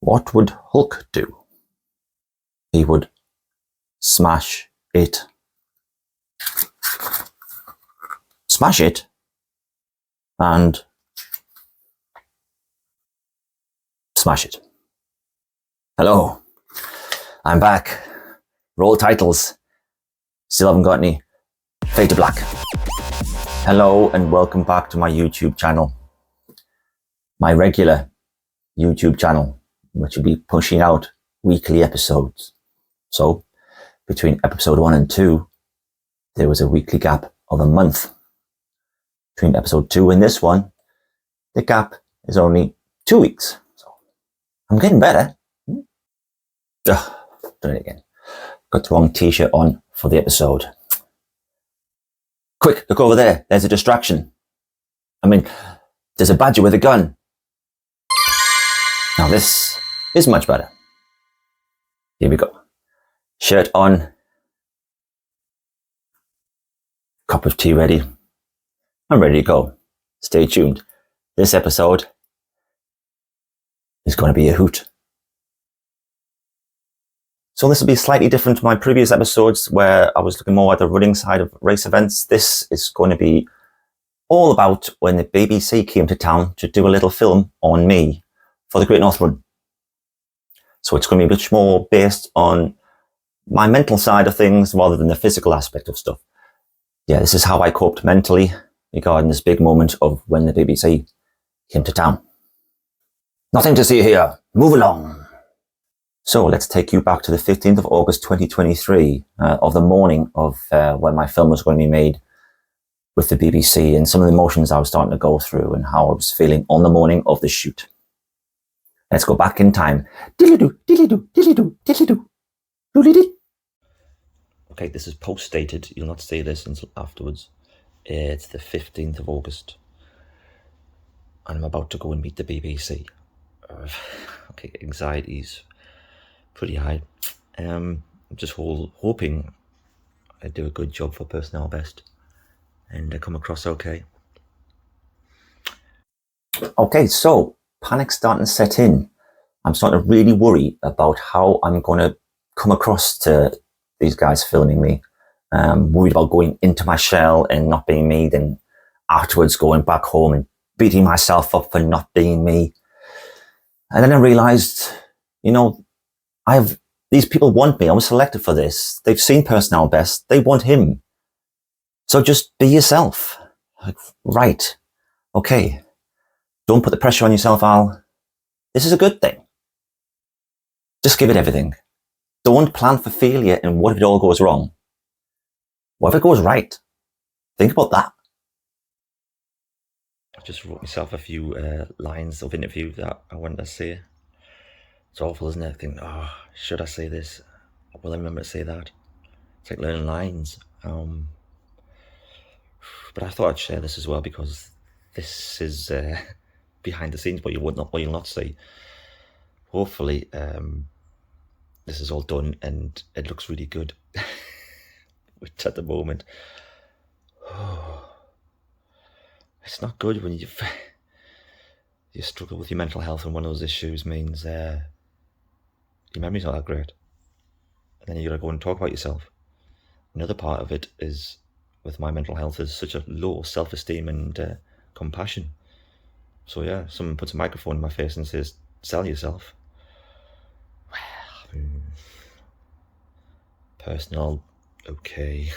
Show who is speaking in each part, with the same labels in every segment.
Speaker 1: What would Hulk do? He would smash it. Smash it and smash it. Hello, I'm back. Roll titles. Still haven't got any. Fade to black. Hello and welcome back to my YouTube channel. My regular YouTube channel, which will be pushing out weekly episodes. So, between episode 1 and 2, there was a weekly gap of a month. Between episode 2 and this one, the gap is only 2 weeks. So, I'm getting better. Ugh, done it again. Got the wrong t-shirt on for the episode. Quick, look over there. There's a distraction. I mean, there's a badger with a gun. Now this is much better. Here we go. Shirt on. Cup of tea ready. I'm ready to go. Stay tuned. This episode is going to be a hoot. So this will be slightly different to my previous episodes where I was looking more at the running side of race events. This is going to be all about when the BBC came to town to do a little film on me for the Great North Run. So it's going to be much more based on my mental side of things rather than the physical aspect of stuff. Yeah, this is how I coped mentally regarding this big moment of when the BBC came to town. Nothing to see here. Move along. So let's take you back to the 15th of August 2023, of the morning of when my film was going to be made with the BBC, and some of the emotions I was starting to go through and how I was feeling on the morning of the shoot. Let's go back in time. Diddly-doo, diddly-doo, diddly-doo, diddly-doo, doodly-dee. Okay, this is post-dated. You'll not see this until afterwards. It's the 15th of August. And I'm about to go and meet the BBC. Okay, anxiety's pretty high. I'm just hoping I do a good job for personnel best and I come across okay. Okay, so panic's starting to set in. I'm starting to really worry about how I'm going to come across to these guys filming me. Worried about going into my shell and not being me, then afterwards going back home and beating myself up for not being me. And then I realized, these people want me. I was selected for this. They've seen personnel best. They want him. So just be yourself. Like, right. Okay. Don't put the pressure on yourself, Al. This is a good thing. Just give it everything. Don't plan for failure and what if it all goes wrong? What if it goes right? Think about that. I just wrote myself a few lines of interview that I wanted to say. It's awful, isn't it? I think, should I say this? Will I remember to say that? It's like learning lines. But I thought I'd share this as well because this is behind the scenes, what you'll not see. Hopefully, this is all done and it looks really good. Which at the moment, it's not good when you struggle with your mental health, and one of those issues means your memory's not that great. And then you gotta go and talk about yourself. Another part of it is, with my mental health, is such a low self-esteem and compassion. So yeah, someone puts a microphone in my face and says, sell yourself. Well, personal, okay.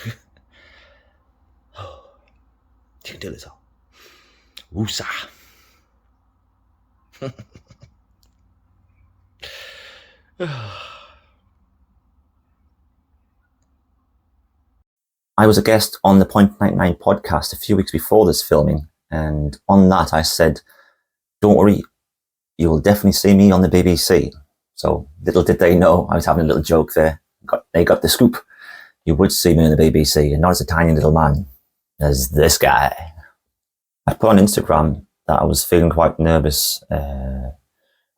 Speaker 1: You can do this all. Woosah. I was a guest on the Point 99 podcast a few weeks before this filming, and on that I said, don't worry, you will definitely see me on the BBC. So little did they know, I was having a little joke there. They got the scoop. You would see me on the BBC, and not as a tiny little man, as this guy. I put on Instagram that I was feeling quite nervous and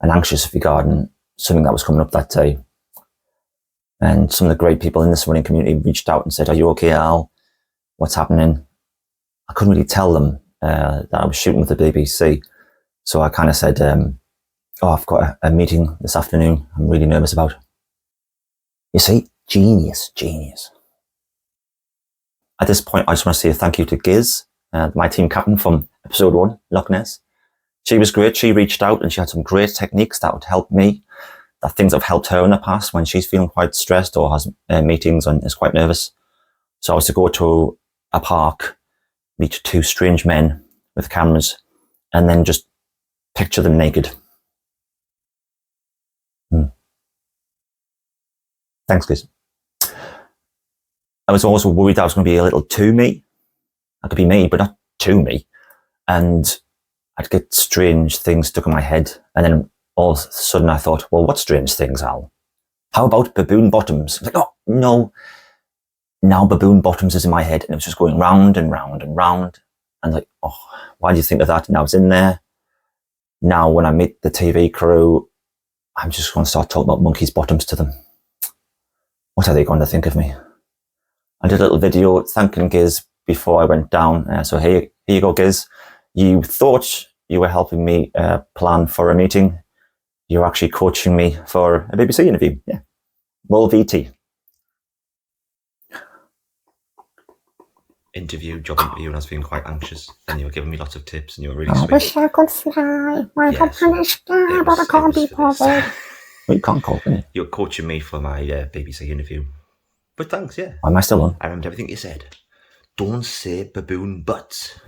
Speaker 1: anxious regarding something that was coming up that day. And some of the great people in this running community reached out and said, are you okay, Al? What's happening? I couldn't really tell them that I was shooting with the BBC. So I kind of said, Oh, I've got a meeting this afternoon I'm really nervous about. You see, genius. At this point, I just want to say thank you to Giz, my team captain from episode 1, Loch Ness. She was great. She reached out and she had some great techniques that would help me, that things have helped her in the past when she's feeling quite stressed or has meetings and is quite nervous. So I was to go to a park, meet 2 strange men with cameras, and then just picture them naked. Thanks, Giz. I was also worried that I was going to be a little too me. I could be me, but not too me. And I'd get strange things stuck in my head. And then all of a sudden I thought, well, what strange things, Al? How about baboon bottoms? I was like, oh, no. Now baboon bottoms is in my head. And it was just going round and round and round. And like, oh, why do you think of that? Now it's in there. Now when I meet the TV crew, I'm just going to start talking about monkeys' bottoms to them. What are they going to think of me? I did a little video thanking Giz before I went down. So here you go, Giz. You thought you were helping me plan for a meeting. You're actually coaching me for a BBC interview. Yeah. Well, VT. Job interview, and I was feeling quite anxious. And you were giving me lots of tips, and you were really sweet. I wish I could fly. My company's sky, but I can't be bothered. Well, you can't call, can you? You're coaching me for my BBC interview. But thanks, yeah. Am I still on? I remember everything you said. Don't say baboon butts.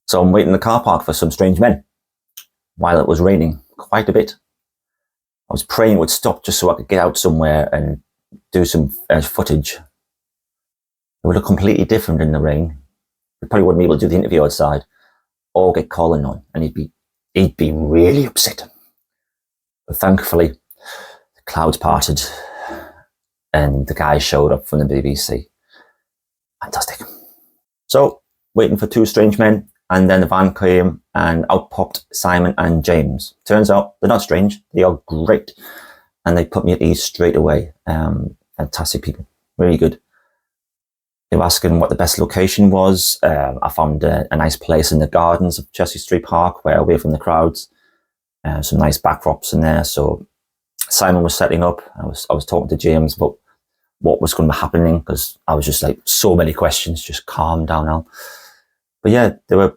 Speaker 1: So I'm waiting in the car park for some strange men while it was raining quite a bit. I was praying it would stop just so I could get out somewhere and do some footage. It would look completely different in the rain. We probably wouldn't be able to do the interview outside or get Colin on, and he'd be really upset. But thankfully, the clouds parted and the guy showed up from the BBC. Fantastic. So, waiting for 2 strange men, and then the van came and out popped Simon and James. Turns out they're not strange, they are great. And they put me at ease straight away. Fantastic people, really good. They were asking what the best location was. I found a nice place in the gardens of Chelsea Street Park, where away from the crowds. Some nice backdrops in there. So Simon was setting up. I was talking to James about what was going to be happening, because I was just like, so many questions. Just calm down now. But yeah, they were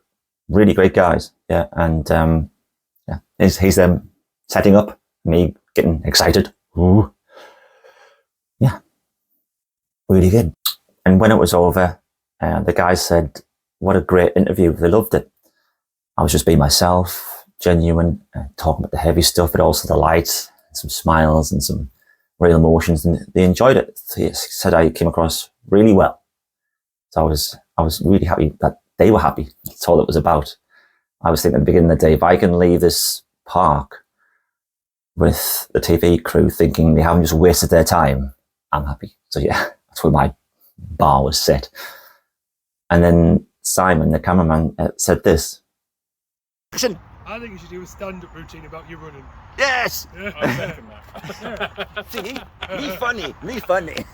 Speaker 1: really great guys. Yeah, and yeah, he's them setting up, me getting excited. Ooh. Yeah, really good. And when it was over, the guys said, "What a great interview! They loved it." I was just being myself, genuine, talking about the heavy stuff, but also the lights, some smiles and some real emotions, and they enjoyed it. They said I came across really well. So I was really happy that they were happy. That's all it was about. I was thinking at the beginning of the day, if I can leave this park with the TV crew thinking they haven't just wasted their time, I'm happy. So yeah, that's where my bar was set. And then Simon, the cameraman, said this. Action!
Speaker 2: I think you should do a stand-up routine about you running.
Speaker 1: Yes!
Speaker 2: Yeah. I second that.
Speaker 1: See? Me funny.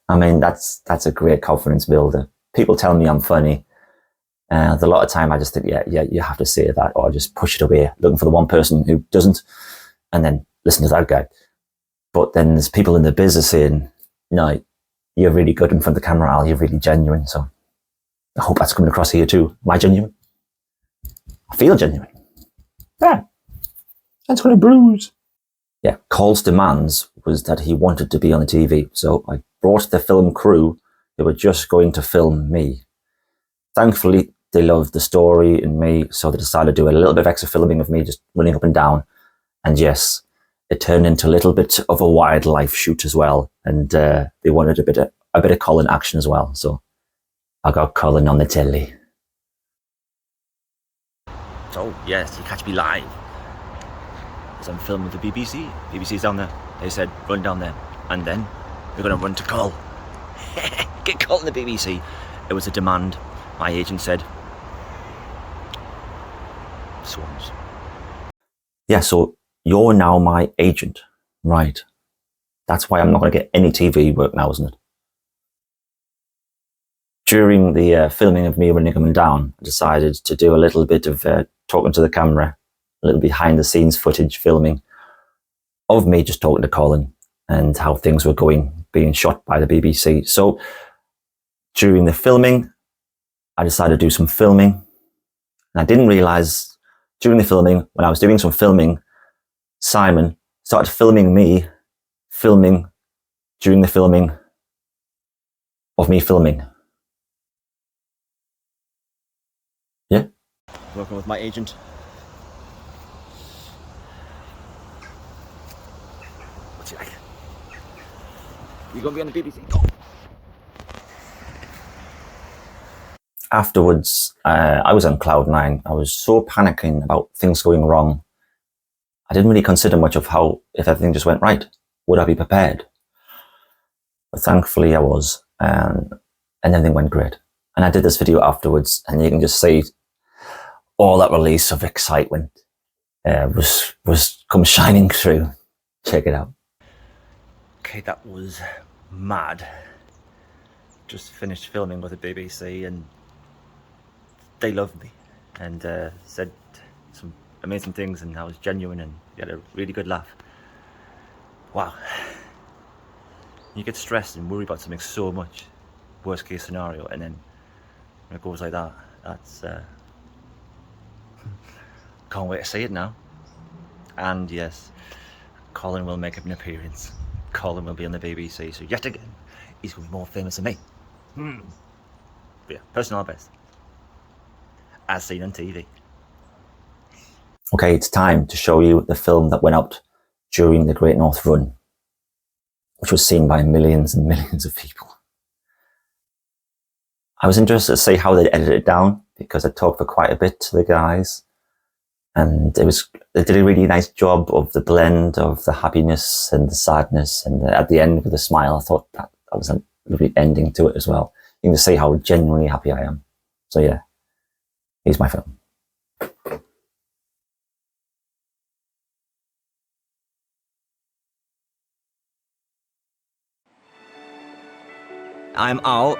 Speaker 1: I mean, that's a great confidence builder. People tell me I'm funny. A lot of time I just think, yeah, you have to say that, or just push it away, looking for the one person who doesn't, and then listen to that guy. But then there's people in the business saying, no, you're really good in front of the camera, Al, you're really genuine. So I hope that's coming across here too. Am I genuine? I feel genuine. Yeah. That's going to bruise. Yeah, Cole's demands was that he wanted to be on the TV. So I brought the film crew who were just going to film me. Thankfully, they loved the story and me, so they decided to do a little bit of extra filming of me just running up and down. And yes, it turned into a little bit of a wildlife shoot as well. And they wanted a bit of Colin action as well. So I got Colin on the telly. So yes, you catch me live as I'm filming with the BBC. BBC's down there. They said run down there, and then we're going to run to Col. Get Col in the BBC. It was a demand. My agent said, swans. Yeah, so you're now my agent, right? That's why I'm not going to get any TV work now, isn't it? during the filming of me running coming down, I decided to do a little bit of talking to the camera, a little behind the scenes footage filming of me just talking to Colin and how things were going, being shot by the BBC. So during the filming, I decided to do some filming. And I didn't realise during the filming, when I was doing some filming, Simon started filming me, filming during the filming of me filming. Yeah. Working with my agent. What's he like? You gonna be on the BBC? Go. Afterwards, I was on cloud nine. I was so panicking about things going wrong. I didn't really consider much of how, if everything just went right, would I be prepared? But thankfully I was, and everything went great. And I did this video afterwards, and you can just see all that release of excitement was come shining through. Check it out. Okay, that was mad. Just finished filming with the BBC, and they loved me and said some amazing things, and I was genuine, and we had a really good laugh. Wow. You get stressed and worry about something so much, worst case scenario, and then when it goes like that, that's can't wait to see it now. And yes, Colin will make an appearance. Colin will be on the BBC, so yet again he's going to be more famous than me. But yeah, personal best as seen on TV. Okay, it's time to show you the film that went out during the Great North Run, which was seen by millions and millions of people. I was interested to see how they edited it down, because I talked for quite a bit to the guys, and they did a really nice job of the blend of the happiness and the sadness, and at the end with a smile. I thought that was a lovely ending to it as well. You can see how genuinely happy I am. So yeah, here's my film. I'm Al.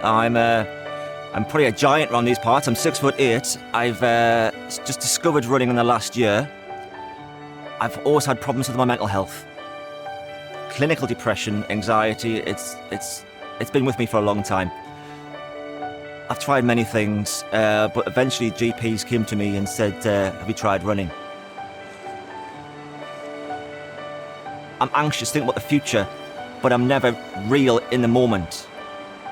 Speaker 1: I'm probably a giant around these parts. I'm 6'8". I've just discovered running in the last year. I've always had problems with my mental health. Clinical depression, anxiety, it's been with me for a long time. I've tried many things, but eventually GPs came to me and said, have you tried running? I'm anxious, thinking about the future, but I'm never real in the moment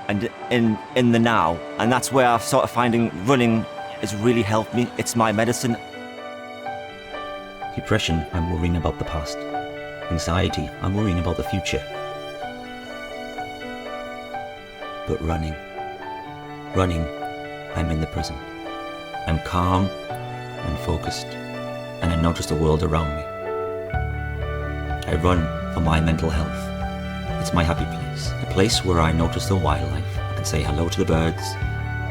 Speaker 1: and in the now. And that's where I've sort of finding running has really helped me. It's my medicine.
Speaker 3: Depression, I'm worrying about the past. Anxiety, I'm worrying about the future. But running, I'm in the present. I'm calm and focused, and I notice the world around me. I run for my mental health. It's my happy place, a place where I notice the wildlife. I can say hello to the birds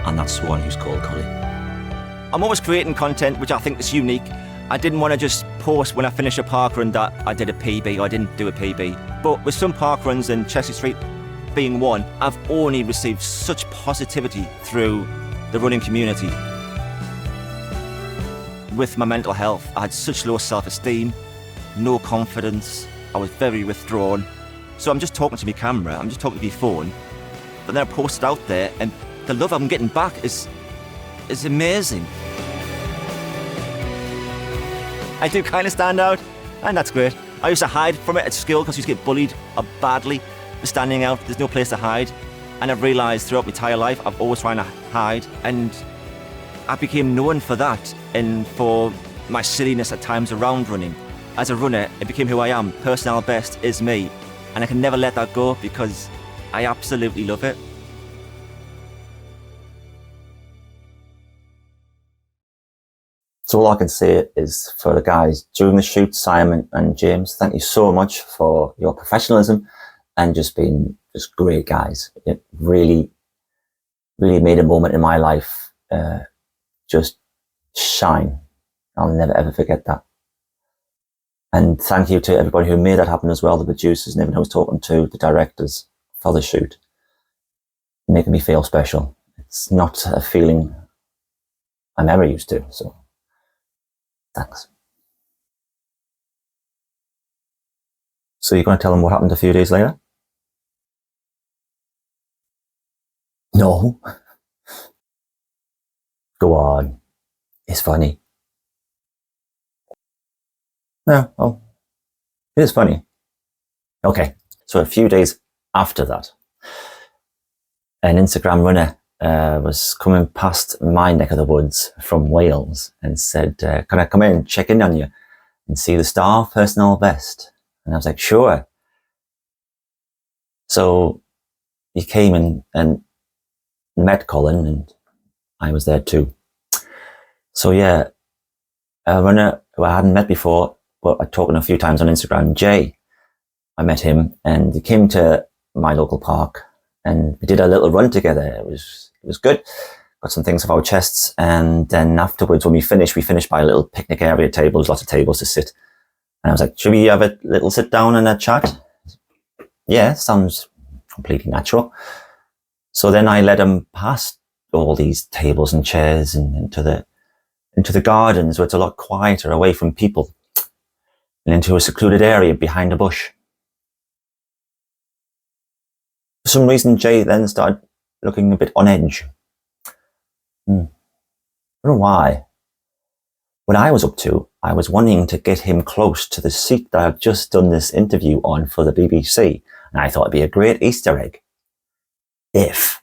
Speaker 3: and that swan who's called Colin.
Speaker 1: I'm always creating content which I think is unique. I didn't want to just post when I finish a park run that I did a PB or I didn't do a PB. But with some park runs, and Chelsea Street being one, I've only received such positivity through the running community. With my mental health, I had such low self-esteem, no confidence, I was very withdrawn. So I'm just talking to my camera, I'm just talking to my phone, but then I post it out there, and the love I'm getting back is amazing. I do kind of stand out, and that's great. I used to hide from it at school because I used to get bullied badly for standing out. There's no place to hide. And I've realised throughout my entire life, I've always trying to hide. And I became known for that and for my silliness at times around running. As a runner, it became who I am. Personal best is me. And I can never let that go because I absolutely love it. So all I can say is for the guys during the shoot, Simon and James, thank you so much for your professionalism and just being just great guys. It really, really made a moment in my life just shine. I'll never ever forget that. And thank you to everybody who made that happen as well, the producers and everyone I was talking to, the directors for the shoot, making me feel special. It's not a feeling I'm ever used to, so thanks. So you're going to tell them what happened a few days later? No. Go on. It's funny. No, oh, it is funny. Okay, so a few days after that, an Instagram runner was coming past my neck of the woods from Wales and said, can I come in and check in on you and see the staff personnel best? And I was like, sure. So he came and met Colin, and I was there too. So yeah, a runner who I hadn't met before, but I'd talked to a few times on Instagram, Jay. I met him and he came to my local park and we did a little run together. It was good. Got some things off our chests, and then afterwards when we finished by a little picnic area table. There's lots of tables to sit. And I was like, should we have a little sit down and a chat? Yeah, sounds completely natural. So then I led him past all these tables and chairs and into the gardens where it's a lot quieter, away from people, and into a secluded area behind a bush. For some reason, Jay then started looking a bit on edge. I don't know why. What I was up to, I was wanting to get him close to the seat that I've just done this interview on for the BBC, and I thought it'd be a great Easter egg if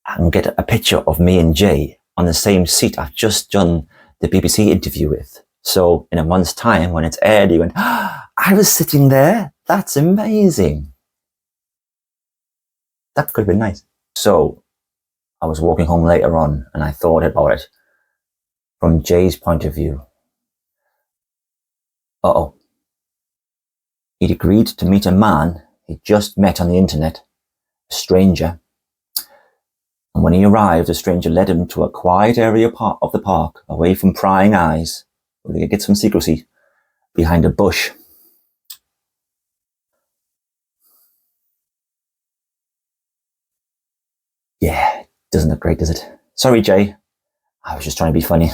Speaker 1: I can get a picture of me and Jay on the same seat I've just done the BBC interview with. So in a month's time, when it's aired, he went, I was sitting there. That's amazing. That could have been nice. So I was walking home later on and I thought about it from Jay's point of view. He'd agreed to meet a man he'd just met on the internet, a stranger. And when he arrived, the stranger led him to a quiet area of the park, away from prying eyes, where they could get some secrecy behind a bush. Yeah, doesn't look great, does it? Sorry, Jay. I was just trying to be funny.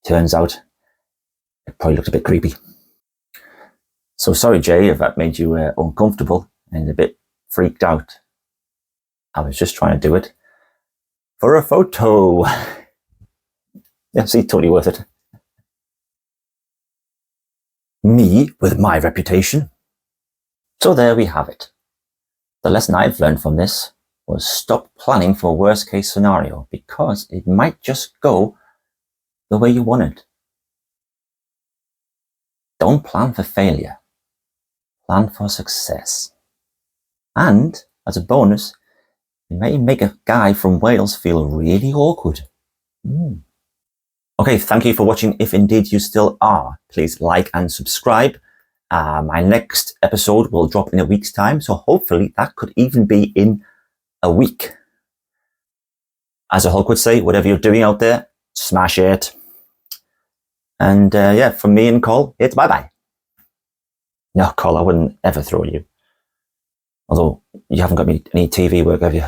Speaker 1: Turns out, it probably looked a bit creepy. So sorry, Jay, if that made you uncomfortable and a bit freaked out. I was just trying to do it for a photo. Yeah, see, totally worth it. Me with my reputation. So there we have it. The lesson I've learned from this was stop planning for a worst case scenario, because it might just go the way you want it. Don't plan for failure. Plan for success. And as a bonus, it may make a guy from Wales feel really awkward. Okay, thank you for watching. If indeed you still are, please like and subscribe. My next episode will drop in a week's time, so hopefully that could even be in a week. As a Hulk would say, whatever you're doing out there, smash it. And yeah, from me and Cole, it's bye-bye. No, Cole, I wouldn't ever throw you. Although you haven't got me any TV work, have you?